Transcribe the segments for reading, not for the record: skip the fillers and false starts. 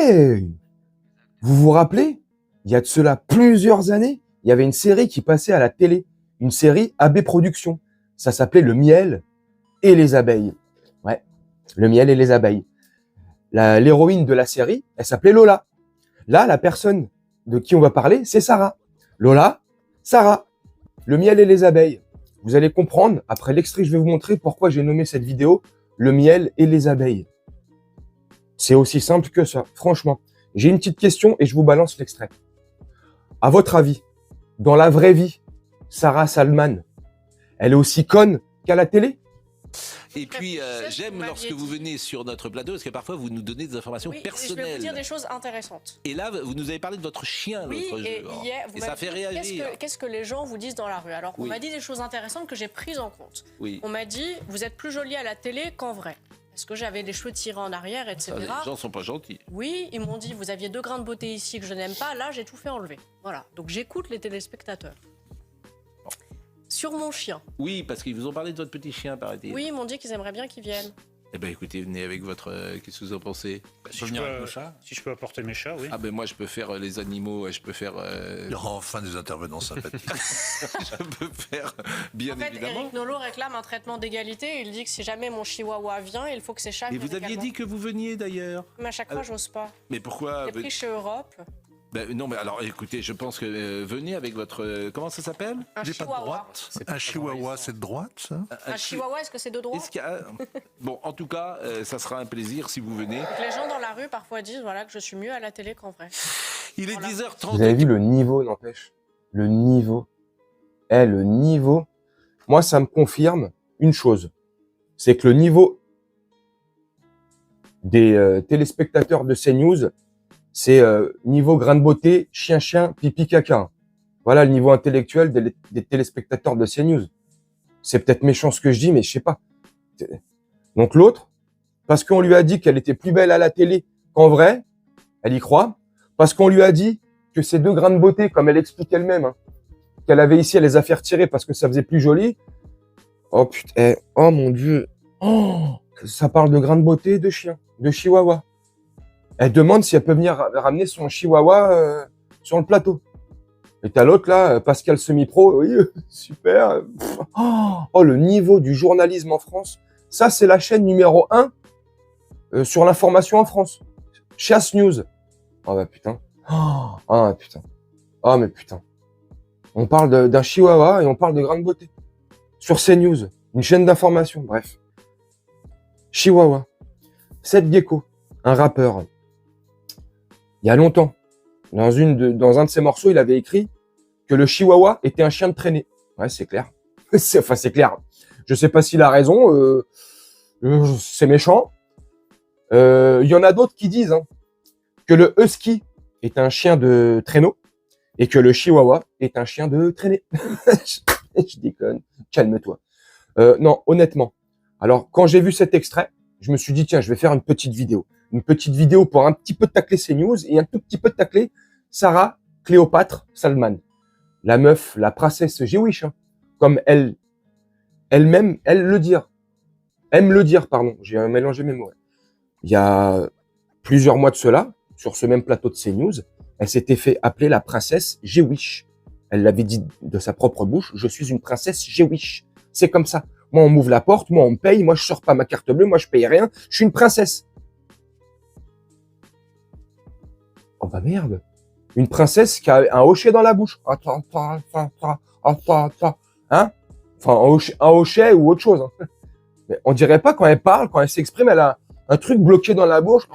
Ouais, vous vous rappelez, il y a de cela plusieurs années, il y avait une série qui passait à la télé, une série AB Productions. Ça s'appelait Le miel et les abeilles. Ouais, le miel et les abeilles. L'héroïne de la série, elle s'appelait Lola. Là, la personne de qui on va parler, c'est Sarah. Lola, Sarah, le miel et les abeilles. Vous allez comprendre, après l'extrait que je vais vous montrer, pourquoi j'ai nommé cette vidéo Le miel et les abeilles. C'est aussi simple que ça, franchement. J'ai une petite question et je vous balance l'extrait. À votre avis, dans la vraie vie, Sarah Salman, elle est aussi conne qu'à la télé? Et puis, j'aime lorsque vous venez sur notre plateau, parce que parfois, vous nous donnez des informations personnelles. Je vais vous dire des choses intéressantes. Et là, vous nous avez parlé de votre chien l'autre jour. Et ça fait réagir. Qu'est-ce que les gens vous disent dans la rue? Alors, on m'a dit des choses intéressantes que j'ai prises en compte. Oui. On m'a dit, vous êtes plus jolie à la télé qu'en vrai. Parce que j'avais les cheveux tirés en arrière, etc. Ça, les gens sont pas gentils. Oui, ils m'ont dit, vous aviez 2 grains de beauté ici que je n'aime pas. Là, j'ai tout fait enlever. Voilà. Donc, j'écoute les téléspectateurs. Bon. Sur mon chien. Oui, parce qu'ils vous ont parlé de votre petit chien, paraît-il. Oui, ils m'ont dit qu'ils aimeraient bien qu'il vienne. Eh bien, écoutez, venez avec votre... Qu'est-ce que vous en pensez? Si je peux apporter mes chats, oui. Ah ben moi, je peux faire les animaux, je peux faire... Il y aura enfin des intervenants sympathiques. Je peux faire, bien évidemment. Éric Nolot réclame un traitement d'égalité. Il dit que si jamais mon chihuahua vient, il faut que ses chats... Et vous aviez dit que vous veniez, d'ailleurs. Mais à chaque fois, j'ose pas. Mais pourquoi? J'ai pris chez Europe. Ben, non, mais alors, écoutez, je pense que venez avec votre... comment ça s'appelle? Un J'ai pas de chihuahua. droite. Un chihuahua, c'est de droite, ça? Un chihuahua, est-ce que c'est de droite? Est-ce qu'il y a... Bon, en tout cas, ça sera un plaisir si vous venez. Les gens dans la rue parfois disent voilà, que je suis mieux à la télé qu'en vrai. Il est 10h30. Vous avez vu le niveau, n'empêche? Le niveau. Le niveau. Moi, ça me confirme une chose. C'est que le niveau des téléspectateurs de CNews, c'est niveau grain de beauté, chien, pipi, caca. Voilà le niveau intellectuel des téléspectateurs de CNews. C'est peut-être méchant ce que je dis, mais je sais pas. Donc l'autre, parce qu'on lui a dit qu'elle était plus belle à la télé qu'en vrai, elle y croit. Parce qu'on lui a dit que ces 2 grains de beauté, comme elle explique elle-même, hein, qu'elle avait ici, elle les a fait retirer parce que ça faisait plus joli. Oh putain, oh mon Dieu. Oh, ça parle de grains de beauté, de chien, de chihuahua. Elle demande si elle peut venir ramener son chihuahua sur le plateau. Et t'as l'autre là, Pascal Semi-Pro, oui, super. Oh, le niveau du journalisme en France. Ça, c'est la chaîne numéro 1 sur l'information en France. Chasse News. Oh bah putain. Oh putain. Oh mais putain. On parle d'un chihuahua et on parle de grains de beauté. Sur CNews, une chaîne d'information, bref. Chihuahua. Seth Gecko, un rappeur. Il y a longtemps, dans un de ses morceaux, il avait écrit que le chihuahua était un chien de traînée. Ouais, c'est clair. C'est clair. Je sais pas s'il a raison, c'est méchant. Il y en a d'autres qui disent que le husky est un chien de traîneau et que le chihuahua est un chien de traînée. Je déconne, calme-toi. Non, honnêtement. Alors, quand j'ai vu cet extrait, je me suis dit, tiens, je vais faire une petite vidéo. Une petite vidéo pour un petit peu tacler CNews et un tout petit peu tacler Sarah Cléopâtre Salman. La meuf, la princesse Jewish, comme elle-même, elle le dire. Aime le dire, pardon. J'ai mélangé mes mots. Il y a plusieurs mois de cela, sur ce même plateau de CNews, elle s'était fait appeler la princesse Jewish. Elle l'avait dit de sa propre bouche, je suis une princesse Jewish. C'est comme ça. Moi, on m'ouvre la porte, moi, on me paye, moi, je sors pas ma carte bleue, moi, je paye rien, je suis une princesse. Oh bah merde. Une princesse qui a un hochet dans la bouche. Hein? Enfin, un hochet ou autre chose. Hein. Mais on dirait pas quand elle parle, quand elle s'exprime, elle a un truc bloqué dans la bouche.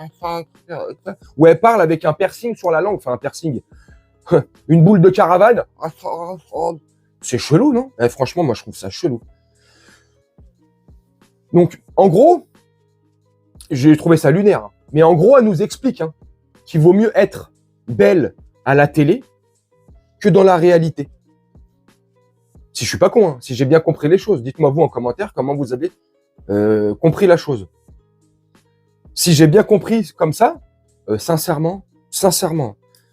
Ou elle parle avec un piercing sur la langue. Enfin, un piercing. Une boule de caravane. C'est chelou, non? Franchement, moi, je trouve ça chelou. Donc, en gros, j'ai trouvé ça lunaire. Mais en gros, elle nous explique qu'il vaut mieux être belle à la télé que dans la réalité. Si je suis pas con, si j'ai bien compris les choses, dites-moi vous en commentaire comment vous avez compris la chose. Si j'ai bien compris comme ça, sincèrement,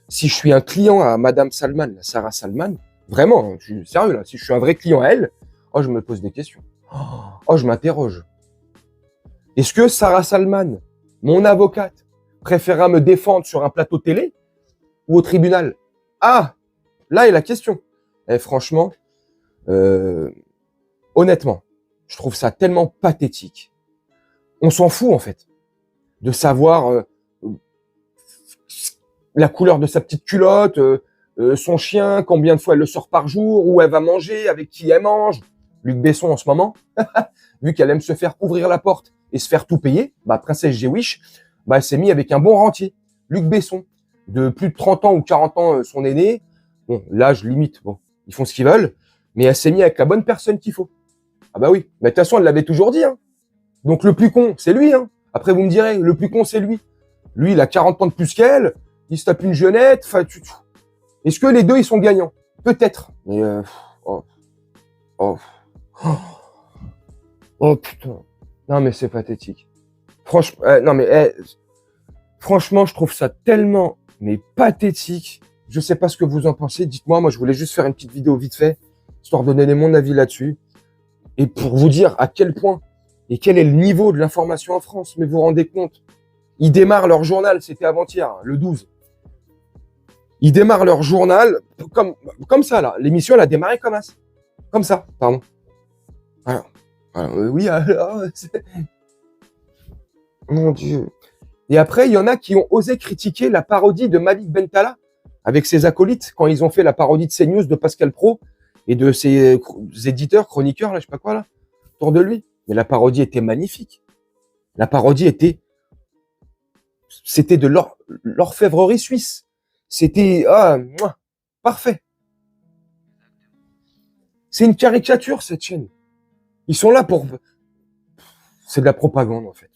si je suis un client à Madame Salman, Sarah Salman, vraiment, je suis sérieux là, si je suis un vrai client à elle, oh, je me pose des questions. Oh, je m'interroge. Est-ce que Sarah Salman, mon avocate, préférera me défendre sur un plateau télé ou au tribunal? Ah, là est la question. Et franchement, honnêtement, je trouve ça tellement pathétique. On s'en fout, en fait, de savoir la couleur de sa petite culotte, son chien, combien de fois elle le sort par jour, où elle va manger, avec qui elle mange. Luc Besson, en ce moment, vu qu'elle aime se faire ouvrir la porte et se faire tout payer, bah, Princesse Jewish, bah, elle s'est mise avec un bon rentier, Luc Besson, de plus de 30 ans ou 40 ans, son aîné. Bon, l'âge limite, bon, ils font ce qu'ils veulent, mais elle s'est mise avec la bonne personne qu'il faut. Ah bah oui, mais de toute façon, elle l'avait toujours dit, hein. Donc le plus con, c'est lui, hein. Après, vous me direz, le plus con, c'est lui. Lui, il a 40 ans de plus qu'elle, il se tape une jeunette, enfin, est-ce que les deux, ils sont gagnants? Peut-être, mais oh putain. Non, mais c'est pathétique. Franchement, non, mais franchement, je trouve ça tellement, mais pathétique. Je sais pas ce que vous en pensez. Dites-moi. Moi, je voulais juste faire une petite vidéo vite fait, histoire de donner mon avis là-dessus. Et pour vous dire à quel point et quel est le niveau de l'information en France. Mais vous vous rendez compte? Ils démarrent leur journal, c'était avant-hier, le 12. Ils démarrent leur journal comme ça, là. L'émission, elle a démarré comme ça, pardon. Alors oui, alors, mon Dieu. Et après, il y en a qui ont osé critiquer la parodie de Malik Bentala avec ses acolytes quand ils ont fait la parodie de CNews de Pascal Praud et de ses éditeurs, chroniqueurs, là, je sais pas quoi, là, autour de lui. Mais la parodie était magnifique. La parodie c'était de l'orfèvrerie suisse. C'était, parfait. C'est une caricature, cette chaîne. Ils sont là c'est de la propagande, en fait.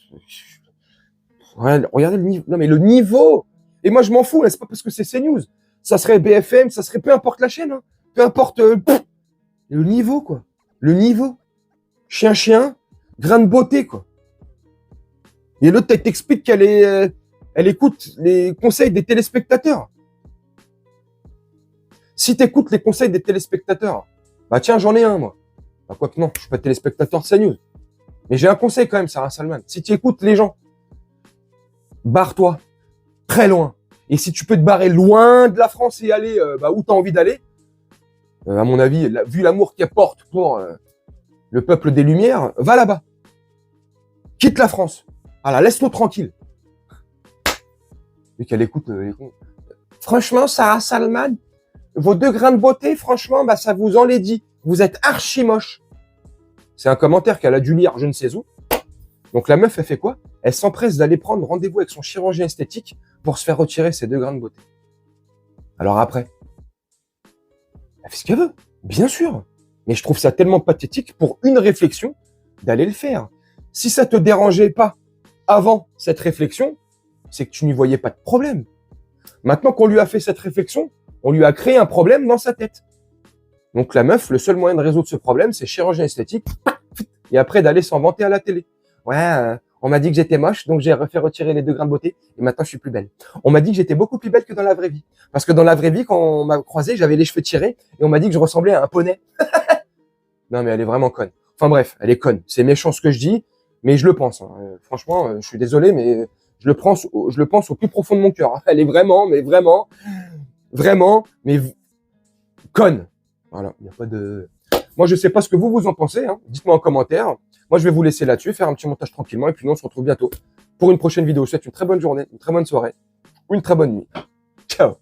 Regardez le niveau. Non, mais le niveau. Et moi, je m'en fous, là. C'est pas parce que c'est CNews. Ça serait BFM, ça serait peu importe la chaîne, hein. Peu importe, le niveau, quoi. Le niveau. Chien, grain de beauté, quoi. Et l'autre, elle t'explique elle écoute les conseils des téléspectateurs. Si t'écoutes les conseils des téléspectateurs, bah tiens, j'en ai un, moi. Bah quoi que non, je suis pas téléspectateur de CNews. Mais j'ai un conseil quand même, Sarah Salman. Si tu écoutes les gens, barre-toi très loin. Et si tu peux te barrer loin de la France et aller où tu as envie d'aller, à mon avis, vu l'amour qu'elle porte pour le peuple des Lumières, va là-bas. Quitte la France. Voilà, laisse-nous tranquille. Vu qu'elle écoute les cons. Franchement, Sarah Salman, vos 2 grains de beauté, franchement, bah ça vous en l'est dit. Vous êtes archi moche. C'est un commentaire qu'elle a dû lire je ne sais où. Donc la meuf, elle fait quoi? Elle s'empresse d'aller prendre rendez-vous avec son chirurgien esthétique pour se faire retirer ses 2 grains de beauté. Alors après, elle fait ce qu'elle veut, bien sûr. Mais je trouve ça tellement pathétique pour une réflexion d'aller le faire. Si ça te dérangeait pas avant cette réflexion, c'est que tu n'y voyais pas de problème. Maintenant qu'on lui a fait cette réflexion, on lui a créé un problème dans sa tête. Donc la meuf, le seul moyen de résoudre ce problème, c'est chirurgien esthétique, et après d'aller s'en vanter à la télé. Ouais, on m'a dit que j'étais moche, donc j'ai fait retirer les 2 grains de beauté, et maintenant je suis plus belle. On m'a dit que j'étais beaucoup plus belle que dans la vraie vie. Parce que dans la vraie vie, quand on m'a croisé, j'avais les cheveux tirés, et on m'a dit que je ressemblais à un poney. Non mais elle est vraiment conne. Enfin bref, elle est conne. C'est méchant ce que je dis, mais je le pense. Hein. Franchement, je suis désolé, mais je le pense au plus profond de mon cœur. Elle est vraiment, mais conne. Voilà, il n'y a pas de... Moi, je sais pas ce que vous en pensez. Hein. Dites-moi en commentaire. Moi, je vais vous laisser là-dessus, faire un petit montage tranquillement, et puis nous, on se retrouve bientôt pour une prochaine vidéo. Je vous souhaite une très bonne journée, une très bonne soirée, ou une très bonne nuit. Ciao.